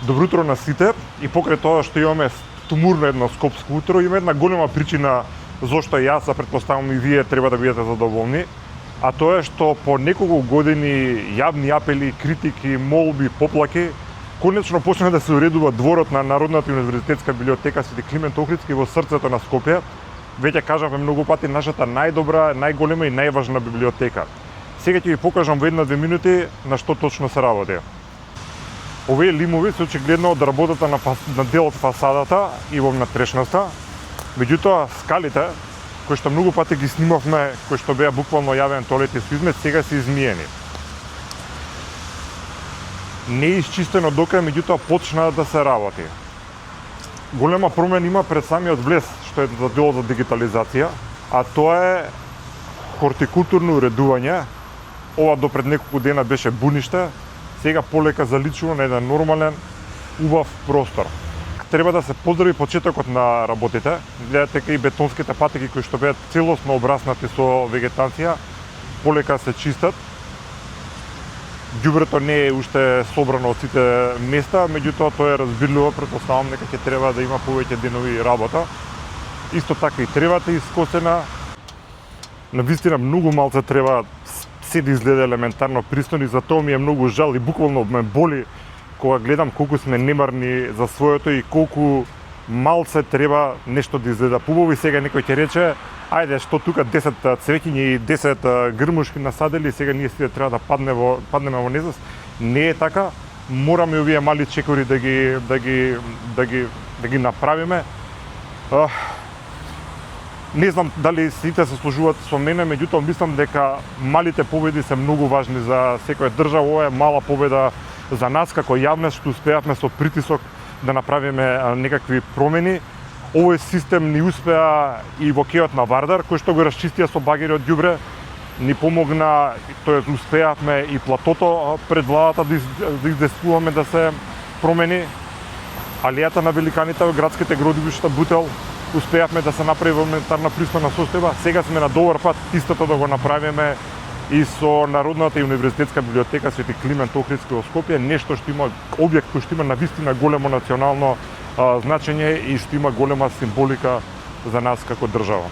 Добро утро на сите, и покрај тоа што имаме тумурно едно скопско утро, има една голема причина зошто јас, претпоставам и вие треба да бидете задоволни, а тоа е што по неколку години јавни апели, критики, молби, поплаки, конечно почна да се уредува дворот на Народната универзитетска библиотека Свети Климент Охридски во срцето на Скопје. Веќе кажавме многу пати, нашата најдобра, најголема и најважна библиотека. Сега ќе ви покажам во 1-2 минути на што точно се работи. Овие лимови се очигледно од работата на дел од фасадата и во внатрешноста. Меѓутоа, скалите, кои што многу пати ги снимавме, кои што беа буквално јавен тоалет и со измет, сега се измиени. Не е исчистено докрај, меѓутоа почна да се работи. Голема промена има пред самиот влез, што е за делот за дигитализација, а тоа е хортикултурно уредување. Ова до пред неколку дена беше буниште, сега полека заличува на еден нормален, убав простор. Треба да се поздрави почетокот на работите. Гледате и бетонските патеки кои што беа целосно обраснати со вегетација, полека се чистат. Ѓубрето не е уште собрано од сите места, меѓутоа тоа е разбирливо, претпоставам дека ќе треба да има повеќе денови работа. Исто така и тревата искосена. Навистина многу малце треба се да изгледа елементарно пристојно и затоа ми е многу жал и буквално ме боли кога гледам колку сме немарни за своето и колку малце треба нешто да изгледа пубаво. И сега некој ќе рече, ајде што тука 10 цвеќиња и 10 грмушки насадили, сега ние сите треба да паднеме во незас. Не е така. Мораме овие мали чекори да ги направиме. Не знам дали сите се сложуваат со мене, меѓутоа мислам дека малите победи се многу важни за секоја држава. Ова е мала победа за нас како јавност, што успеавме со притисок да направиме некакви промени. Овој систем ни успеа и во кеот на Вардар, кој што го расчистија со багери од ѓубре, ни помогна, тоест успеавме и платото пред владата да издействуваме да се промени. Алијата на великаните во градските градишта Бутел успеавме да се направи во елементарна пристојна состојба. Сега сме на добар пат истото да го направиме и со Народната универзитетска библиотека Свети Климент Охридски во Скопје, нешто што има објект кој што има навистина големо национално значење и што има голема символика за нас како држава.